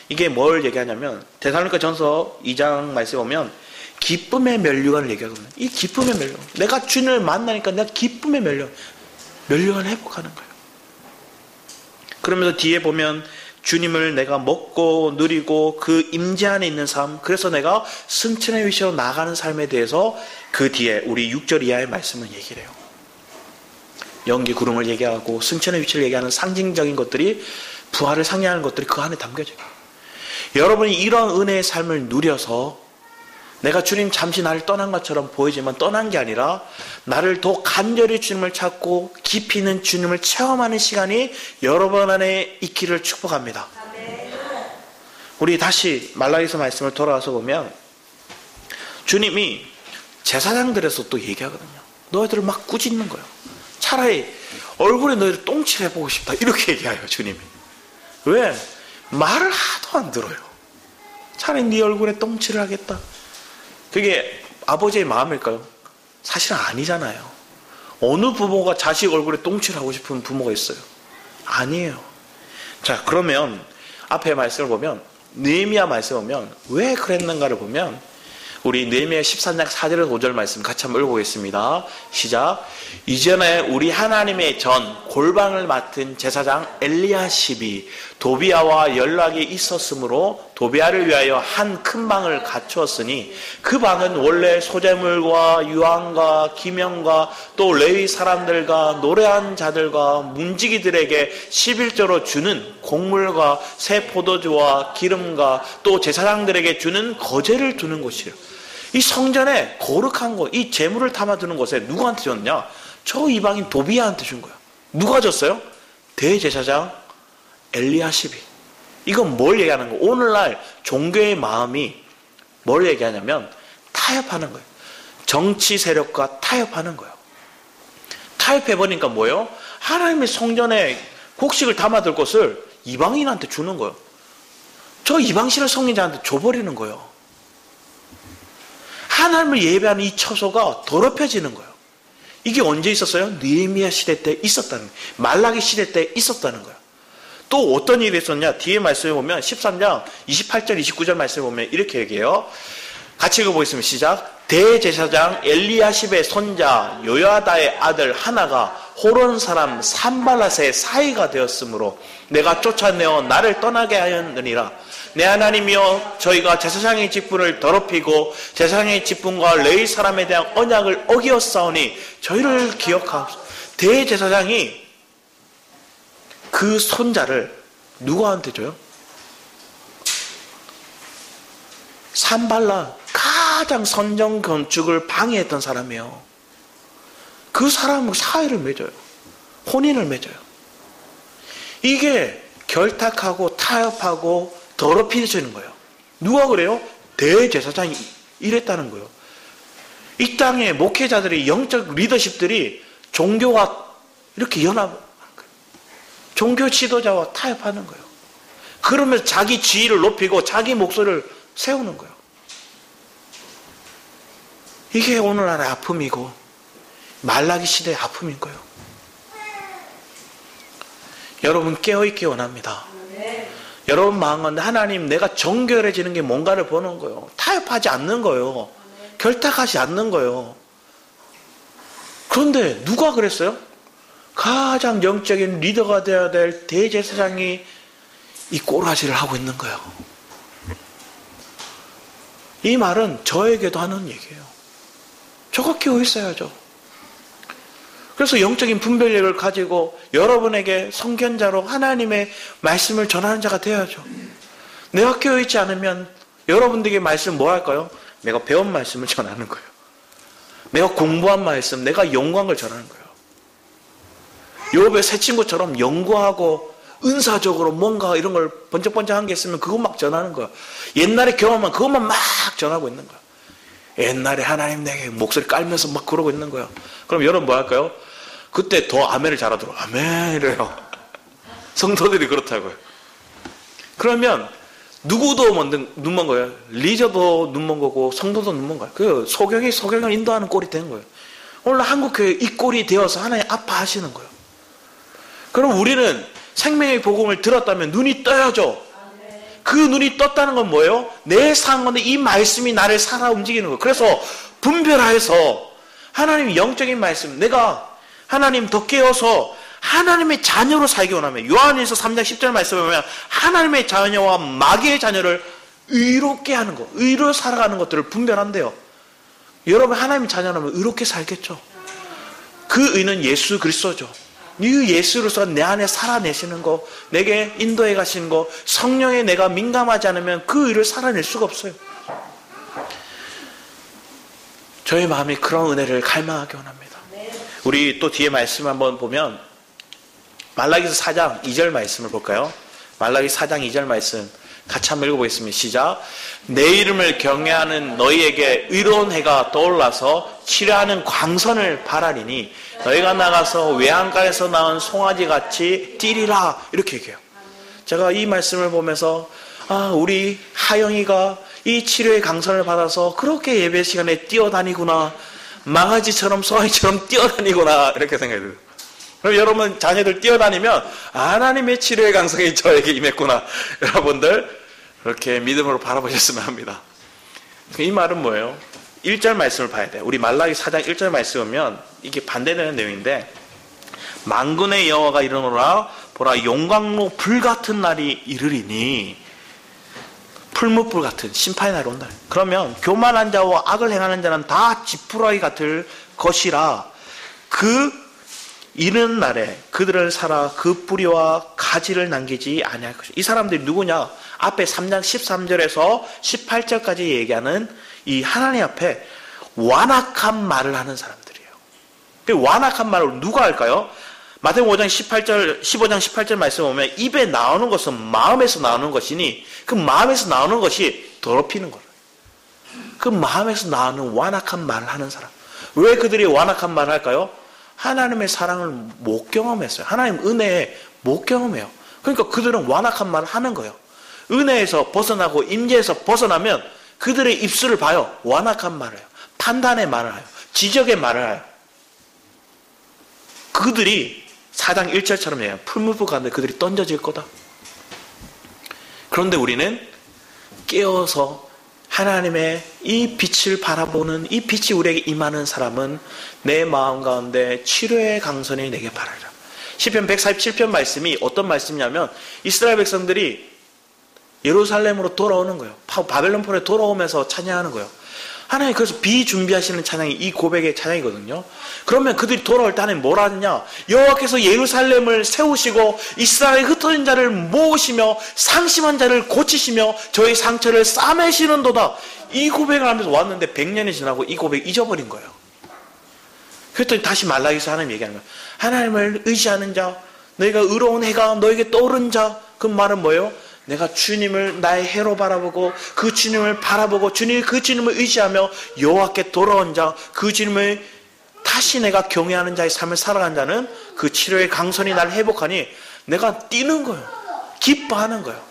이게 뭘 얘기하냐면 데살로니가 전서 2장 말씀에 보면 기쁨의 면류관을 얘기하거든요. 이 기쁨의 면류관. 내가 주님을 만나니까 내가 기쁨의 면류관을 회복하는 거예요. 그러면서 뒤에 보면 주님을 내가 먹고 누리고 그 임재 안에 있는 삶, 그래서 내가 승천의 위치로 나가는 삶에 대해서 그 뒤에 우리 6절 이하의 말씀은 얘기를 해요. 연기 구름을 얘기하고 승천의 위치를 얘기하는 상징적인 것들이 부활을 상징하는 것들이 그 안에 담겨져요. 여러분이 이런 은혜의 삶을 누려서 내가 주님 잠시 나를 떠난 것처럼 보이지만 떠난 게 아니라 나를 더 간절히 주님을 찾고 깊이 있는 주님을 체험하는 시간이 여러분 안에 있기를 축복합니다. 우리 다시 말라기서 말씀을 돌아와서 보면 주님이 제사장들에서 또 얘기하거든요. 너희들을 막 꾸짖는 거예요. 차라리 얼굴에 너희를 똥칠해보고 싶다 이렇게 얘기해요. 주님이. 왜? 말을 하도 안 들어요. 차라리 네 얼굴에 똥칠을 하겠다. 그게 아버지의 마음일까요? 사실은 아니잖아요. 어느 부모가 자식 얼굴에 똥칠하고 싶은 부모가 있어요? 아니에요. 자, 그러면 앞에 말씀을 보면 느헤미야 말씀을 보면 왜 그랬는가를 보면 우리 느헤미야 14장 4절에서 5절 말씀 같이 한번 읽어보겠습니다. 시작. 이전에 우리 하나님의 전 골방을 맡은 제사장 엘리야십이 도비아와 연락이 있었으므로 도비아를 위하여 한 큰 방을 갖추었으니 그 방은 원래 소재물과 유황과 기명과 또 레위 사람들과 노래한 자들과 문지기들에게 11조로 주는 곡물과 새 포도주와 기름과 또 제사장들에게 주는 거제를 두는 곳이에요. 이 성전에 거룩한 곳, 이 재물을 담아두는 곳에 누구한테 줬냐? 저 이방인 도비아한테 준 거야. 누가 줬어요? 대제사장 엘리야십이. 이건 뭘 얘기하는 거예요? 오늘날 종교의 마음이 뭘 얘기하냐면 타협하는 거예요. 정치 세력과 타협하는 거예요. 타협해버리니까 뭐예요? 하나님의 성전에 곡식을 담아둘 것을 이방인한테 주는 거예요. 저 이방신을 성리자한테 줘버리는 거예요. 하나님을 예배하는 이 처소가 더럽혀지는 거예요. 이게 언제 있었어요? 느헤미야 시대 때 있었다는 거예요. 말라기 시대 때 있었다는 거예요. 또 어떤 일이 있었냐? 뒤에 말씀에 보면 13장 28절 29절 말씀에 보면 이렇게 얘기해요. 같이 읽어보겠습니다. 시작. 대제사장 엘리야십의 손자 요야다의 아들 하나가 호론 사람 산발랏의 사이가 되었으므로 내가 쫓아내어 나를 떠나게 하였느니라. 내 하나님이여, 저희가 제사장의 직분을 더럽히고 제사장의 직분과 레위 사람에 대한 언약을 어기었사오니 저희를 기억하옵소서. 대제사장이 그 손자를 누구한테 줘요? 산발랏, 가장 선정 건축을 방해했던 사람이에요. 그 사람하고 사이를 맺어요. 혼인을 맺어요. 이게 결탁하고 타협하고 더럽혀지는 거예요. 누가 그래요? 대제사장이 이랬다는 거예요. 이 땅의 목회자들이, 영적 리더십들이 종교와 이렇게 연합하는 거예요. 종교 지도자와 타협하는 거예요. 그러면서 자기 지위를 높이고 자기 목소리를 세우는 거예요. 이게 오늘날의 아픔이고 말라기 시대의 아픔인 거예요. 여러분 깨어있기 원합니다. 여러분 마음은 하나님, 내가 정결해지는 게 뭔가를 보는 거예요. 타협하지 않는 거예요. 결탁하지 않는 거예요. 그런데 누가 그랬어요? 가장 영적인 리더가 되어야 될 대제사장이 이 꼬라지를 하고 있는 거예요. 이 말은 저에게도 하는 얘기예요. 저가 깨어 있어야죠. 그래서 영적인 분별력을 가지고 여러분에게 선견자로 하나님의 말씀을 전하는 자가 되어야죠. 내가 깨어있지 않으면 여러분들에게 말씀 뭐 할까요? 내가 배운 말씀을 전하는 거예요. 내가 공부한 말씀, 내가 연구한 걸 전하는 거예요. 욥의 새 친구처럼 연구하고 은사적으로 뭔가 이런 걸 번쩍번쩍한 게 있으면 그것 막 전하는 거예요. 옛날에 경험한 그것만 막 전하고 있는 거예요. 옛날에 하나님 내게 목소리 깔면서 막 그러고 있는 거예요. 그럼 여러분 뭐 할까요? 그때 더 아멘을 잘하도록 아멘 이래요. 성도들이 그렇다고요. 그러면 누구도 눈먼 거예요. 리저도 눈먼 거고 성도도 눈먼 거예요. 그 소경을 인도하는 꼴이 된 거예요. 오늘 한국교회 이 꼴이 되어서 하나님 아파하시는 거예요. 그럼 우리는 생명의 복음을 들었다면 눈이 떠야죠. 그 눈이 떴다는 건 뭐예요? 내 상황에 이 말씀이 나를 살아 움직이는 거예요. 그래서 분별해서 하나님 영적인 말씀, 내가 하나님 더 깨어서 하나님의 자녀로 살기 원하면, 요한일서 3장 10절 말씀을 보면 하나님의 자녀와 마귀의 자녀를 의롭게 하는 것, 의로 살아가는 것들을 분별한대요. 여러분 하나님의 자녀라면 의롭게 살겠죠. 그 의는 예수 그리스도죠. 이 예수로서 내 안에 살아내시는 거, 내게 인도해 가시는 거, 성령에 내가 민감하지 않으면 그 의를 살아낼 수가 없어요. 저의 마음이 그런 은혜를 갈망하기 원합니다. 우리 또 뒤에 말씀 한번 보면 말라기서 4장 2절 말씀을 볼까요? 말라기 4장 2절 말씀 같이 한번 읽어보겠습니다. 시작. 내 이름을 경외하는 너희에게 의로운 해가 떠올라서 치료하는 광선을 바라리니 너희가 나가서 외양간에서 나온 송아지같이 뛰리라. 이렇게 얘기해요. 제가 이 말씀을 보면서 우리 하영이가 이 치료의 강선을 받아서 그렇게 예배 시간에 뛰어다니구나, 망아지처럼 송아지처럼 뛰어다니구나, 이렇게 생각이 들어요. 그럼 여러분 자녀들 뛰어다니면 하나님의 치료의 강성이 저에게 임했구나, 여러분들 그렇게 믿음으로 바라보셨으면 합니다. 이 말은 뭐예요? 1절 말씀을 봐야 돼요. 우리 말라기 4장 1절 말씀 보면 이게 반대되는 내용인데, 만군의 여호와가 이르노라, 보라 용광로 불같은 날이 이르리니, 풀무불 같은 심판의 날이 온다. 그러면 교만한 자와 악을 행하는 자는 다 지푸라기 같을 것이라. 그 이른 날에 그들을 살아 그 뿌리와 가지를 남기지 아니할 것이다. 이 사람들이 누구냐? 앞에 3장 13절에서 18절까지 얘기하는 이 하나님 앞에 완악한 말을 하는 사람들이에요. 그 완악한 말을 누가 할까요? 마태복음 5장 18절, 15장 18절 말씀 보면 입에 나오는 것은 마음에서 나오는 것이니 그 마음에서 나오는 것이 더럽히는 거예요. 그 마음에서 나오는 완악한 말을 하는 사람. 왜 그들이 완악한 말을 할까요? 하나님의 사랑을 못 경험했어요. 하나님 은혜에 못 경험해요. 그러니까 그들은 완악한 말을 하는 거예요. 은혜에서 벗어나고 임재에서 벗어나면 그들의 입술을 봐요. 완악한 말을 해요. 판단의 말을 해요. 지적의 말을 해요. 그들이 4장 1절처럼 해요. 풀무불 가운데 그들이 던져질 거다. 그런데 우리는 깨어서 하나님의 이 빛을 바라보는 이 빛이 우리에게 임하는 사람은 내 마음 가운데 치료의 강선이 내게 바라리라. 시편 147편 말씀이 어떤 말씀이냐면 이스라엘 백성들이 예루살렘으로 돌아오는 거예요. 바벨론 폰에 돌아오면서 찬양하는 거예요. 하나님 그래서 비준비하시는 찬양이 이 고백의 찬양이거든요. 그러면 그들이 돌아올 때 하나님 뭐라 하느냐? 여호와께서 예루살렘을 세우시고 이스라엘의 흩어진 자를 모으시며 상심한 자를 고치시며 저희 상처를 싸매시는도다. 이 고백을 하면서 왔는데 100년이 지나고 이 고백 잊어버린 거예요. 그랬더니 다시 말라기서 하나님 얘기하는 거예요. 하나님을 의지하는 자, 너희가 의로운 해가 너에게 떠오른 자. 그 말은 뭐예요? 내가 주님을 나의 해로 바라보고 그 주님을 바라보고 그 주님을 의지하며 여호와께 돌아온 자, 그 주님을 다시 내가 경외하는 자의 삶을 살아간 자는 그 치료의 강선이 나를 회복하니 내가 뛰는 거예요. 기뻐하는 거예요.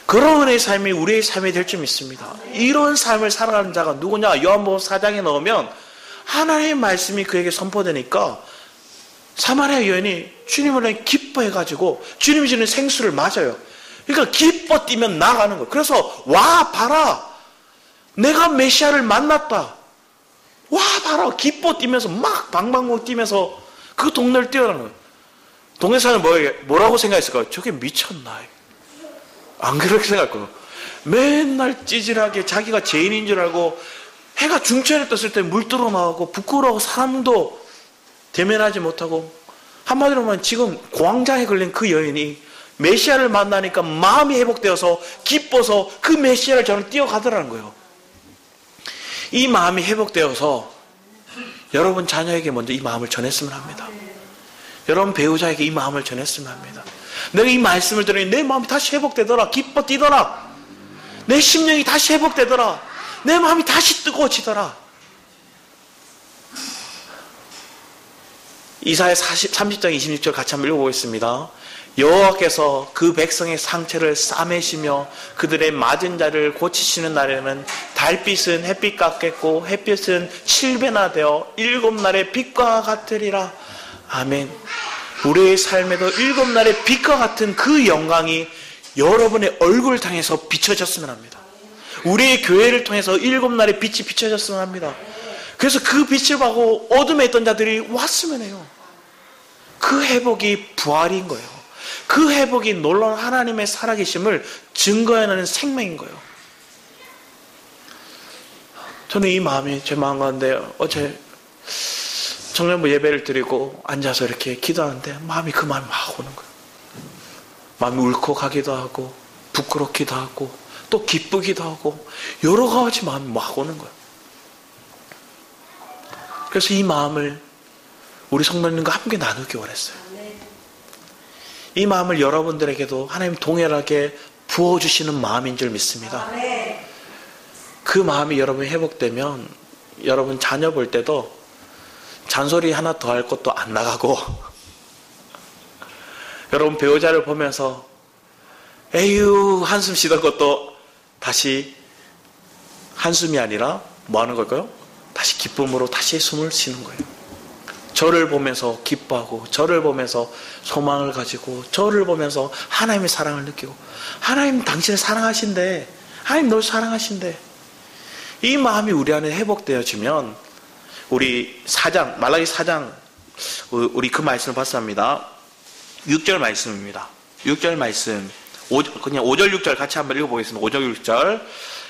그런 은혜의 삶이 우리의 삶이 될 줄 믿습니다. 이런 삶을 살아가는 자가 누구냐? 요한복음 4장에 넣으면 하나님의 말씀이 그에게 선포되니까 사마리아 여인이 주님을 기뻐해가지고 주님이 주는 생수를 맞아요. 그러니까 기뻐 뛰면 나가는 거예요. 그래서 와 봐라, 내가 메시아를 만났다. 와 봐라, 기뻐 뛰면서 막 방방곡 뛰면서 그 동네를 뛰어가는 거예요. 동네 사람은 뭐라고 생각했을까요? 저게 미쳤나? 안 그렇게 생각할 거예요. 맨날 찌질하게 자기가 죄인인 줄 알고 해가 중천에 떴을 때 물 들어 나오고 부끄러워하고 사람도 대면하지 못하고, 한마디로 말하면 지금 공황장애 걸린 그 여인이 메시아를 만나니까 마음이 회복되어서 기뻐서 그 메시아를 저는 뛰어가더라는 거예요. 이 마음이 회복되어서 여러분 자녀에게 먼저 이 마음을 전했으면 합니다. 여러분 배우자에게 이 마음을 전했으면 합니다. 내가 이 말씀을 들으니 내 마음이 다시 회복되더라. 기뻐 뛰더라. 내 심령이 다시 회복되더라. 내 마음이 다시 뜨거워지더라. 이사야 30장 26절 같이 한번 읽어보겠습니다. 여호와께서 그 백성의 상처를 싸매시며 그들의 맞은 자를 고치시는 날에는 달빛은 햇빛 같겠고 햇빛은 7배나 되어 7날의 빛과 같으리라. 아멘. 우리의 삶에도 7날의 빛과 같은 그 영광이 여러분의 얼굴을 향해서 비춰졌으면 합니다. 우리의 교회를 통해서 7날의 빛이 비춰졌으면 합니다. 그래서 그 빛을 보고 어둠에 있던 자들이 왔으면 해요. 그 회복이 부활인 거예요. 그 회복이 놀라운 하나님의 살아계심을 증거해내는 생명인 거예요. 저는 이 마음이 제 마음 가운데 어제 청년부 예배를 드리고 앉아서 이렇게 기도하는데 그 마음이 막 오는 거예요. 마음이 울컥하기도 하고 부끄럽기도 하고 또 기쁘기도 하고 여러 가지 마음이 막 오는 거예요. 그래서 이 마음을 우리 성도님과 함께 나누기 원했어요. 이 마음을 여러분들에게도 하나님 동일하게 부어주시는 마음인 줄 믿습니다. 그 마음이 여러분이 회복되면 여러분 자녀 볼 때도 잔소리 하나 더 할 것도 안 나가고 여러분 배우자를 보면서 에휴 한숨 쉬던 것도 다시 한숨이 아니라 뭐 하는 걸까요? 다시 기쁨으로 다시 숨을 쉬는 거예요. 저를 보면서 기뻐하고 저를 보면서 소망을 가지고 저를 보면서 하나님의 사랑을 느끼고, 하나님 당신을 사랑하신대, 하나님 널 사랑하신대. 이 마음이 우리 안에 회복되어지면 우리 말라기 4장 우리 그 말씀을 봤습니다. 6절 말씀입니다. 6절 말씀 그냥 5절 6절 같이 한번 읽어보겠습니다. 5절 6절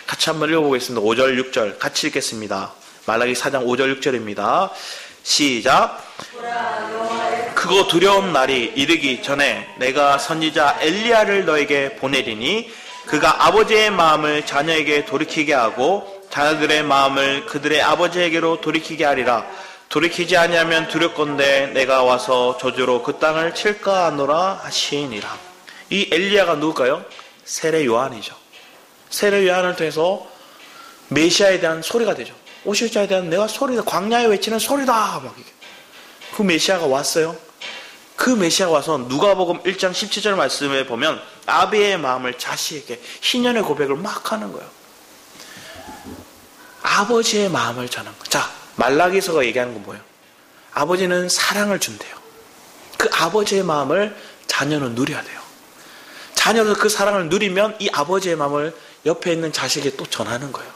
같이 한번 읽어보겠습니다. 5절 6절 같이 읽겠습니다. 말라기 4장 5절 6절입니다. 시작. 그거 두려운 날이 이르기 전에 내가 선지자 엘리야를 너에게 보내리니 그가 아버지의 마음을 자녀에게 돌이키게 하고 자녀들의 마음을 그들의 아버지에게로 돌이키게 하리라. 돌이키지 아니하면 두렵건대 내가 와서 저주로 그 땅을 칠까 하노라 하시니라. 이 엘리야가 누굴까요? 세례 요한이죠. 세례 요한을 통해서 메시아에 대한 소리가 되죠. 오실 자에 대한 내가 소리다, 광야에 외치는 소리다. 막 이게. 그 메시아가 왔어요. 그 메시아가 와서 누가복음 1장 17절 말씀에 보면 아비의 마음을 자식에게 희년의 고백을 막 하는 거예요. 아버지의 마음을 전한 거예요. 자, 말라기서가 얘기하는 건 뭐예요? 아버지는 사랑을 준대요. 그 아버지의 마음을 자녀는 누려야 돼요. 자녀는 그 사랑을 누리면 이 아버지의 마음을 옆에 있는 자식에게 또 전하는 거예요.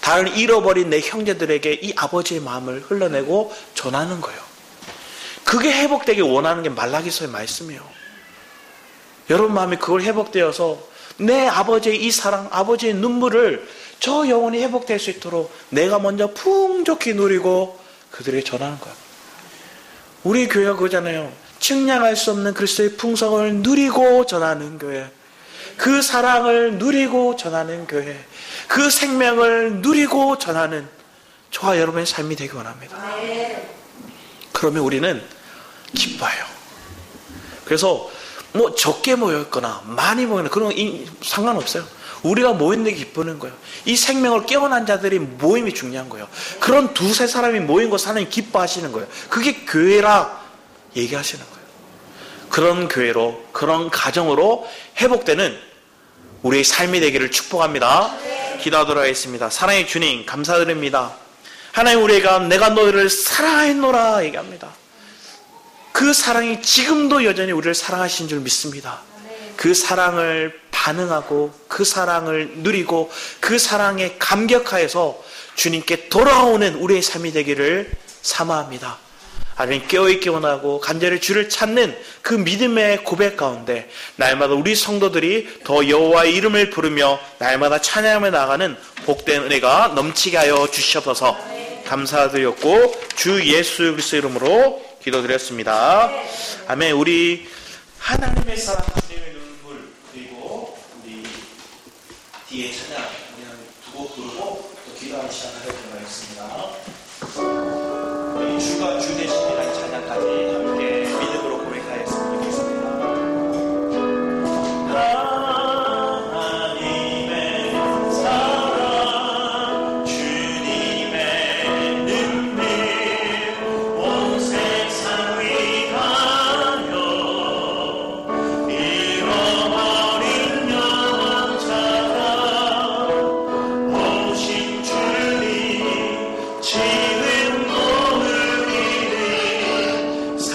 다른 잃어버린 내 형제들에게 이 아버지의 마음을 흘러내고 전하는 거예요. 그게 회복되기 원하는 게 말라기서의 말씀이에요. 여러분 마음이 그걸 회복되어서 내 아버지의 이 사랑, 아버지의 눈물을 저 영혼이 회복될 수 있도록 내가 먼저 풍족히 누리고 그들에게 전하는 거예요. 우리 교회가 그거잖아요. 측량할 수 없는 그리스도의 풍성을 누리고 전하는 교회. 그 사랑을 누리고 전하는 교회. 그 생명을 누리고 전하는 저와 여러분의 삶이 되기 원합니다. 그러면 우리는 기뻐요. 그래서 뭐 적게 모였거나 많이 모였거나 그런 거 상관없어요. 우리가 모이는 게 기쁘는 거예요. 이 생명을 깨어난 자들이 모임이 중요한 거예요. 그런 두세 사람이 모인 거 하나님 기뻐하시는 거예요. 그게 교회라 얘기하시는 거예요. 그런 교회로, 그런 가정으로 회복되는 우리의 삶이 되기를 축복합니다. 기도하도록 하겠습니다. 사랑의 주님 감사드립니다. 하나님, 우리가 내가 너희를 사랑하였노라 얘기합니다. 그 사랑이 지금도 여전히 우리를 사랑하신 줄 믿습니다. 그 사랑을 반응하고 그 사랑을 누리고 그 사랑에 감격하여서 주님께 돌아오는 우리의 삶이 되기를 사모합니다. 하나님, 깨어있기 원하고 간절히 주를 찾는 그 믿음의 고백 가운데 날마다 우리 성도들이 더 여호와의 이름을 부르며 날마다 찬양하며 나가는 복된 은혜가 넘치게 하여 주시옵소서. 감사드렸고 주 예수 그리스도 이름으로 기도드렸습니다. 아멘. 우리 하나님의 사랑, 주님의 눈물, 그리고 우리 뒤에 찬양 그냥 두고 부르고 또 기도하는 시간 하도록 하겠습니다. 주가 주 되시니라 찬양까지 함께 믿음으로 고백하였으면 좋겠습니다. 하나님의 사랑, 주님의 능력, 온 세상 위하여 잃어버린 영혼 찾아 오신 주님, 지는 몸을 이리 사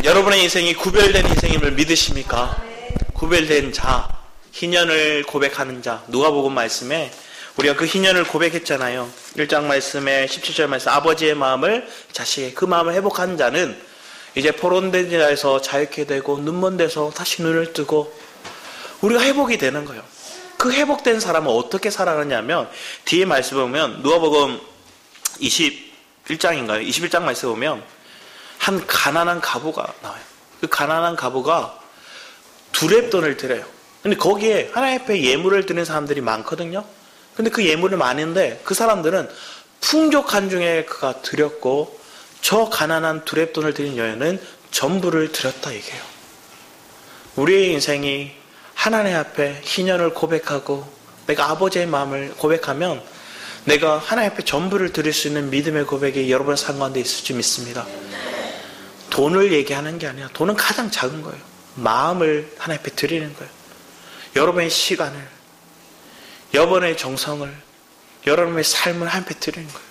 여러분의 인생이 구별된 인생임을 믿으십니까? 구별된 자, 희년을 고백하는 자. 누가복음 말씀에 우리가 그 희년을 고백했잖아요. 1장 말씀에 17절 말씀, 아버지의 마음을 자식의 그 마음을 회복하는 자는 이제 포로된 자에서 자유케 되고 눈먼 데서 다시 눈을 뜨고 우리가 회복이 되는 거예요. 그 회복된 사람은 어떻게 살아가냐면 뒤에 말씀 보면 누가복음 21장인가요? 21장 말씀 보면 한 가난한 가부가 나와요. 그 가난한 가부가 두렙돈을 드려요. 근데 거기에 하나님 앞에 예물을 드리는 사람들이 많거든요. 근데 그 예물이 많은데 그 사람들은 풍족한 중에 그가 드렸고 저 가난한 두렙돈을 드린 여인은 전부를 드렸다 얘기해요. 우리의 인생이 하나님 앞에 희년을 고백하고 내가 아버지의 마음을 고백하면 내가 하나님 앞에 전부를 드릴 수 있는 믿음의 고백이 여러분의 삶 가운데 있을 줄 믿습니다. 돈을 얘기하는 게 아니라 돈은 가장 작은 거예요. 마음을 하나님 앞에 드리는 거예요. 여러분의 시간을, 여러분의 정성을, 여러분의 삶을 하나님 앞에 드리는 거예요.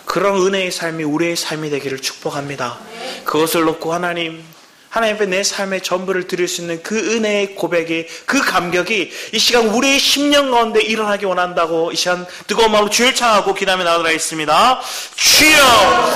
그런 은혜의 삶이 우리의 삶이 되기를 축복합니다. 그것을 놓고 하나님 앞에 내 삶의 전부를 드릴 수 있는 그 은혜의 고백이, 그 감격이 이 시간 우리의 10년 가운데 일어나기 원한다고 이 시간 뜨거운 마음으로 주를 찬양하고 기도하며 나아가겠습니다. 주여!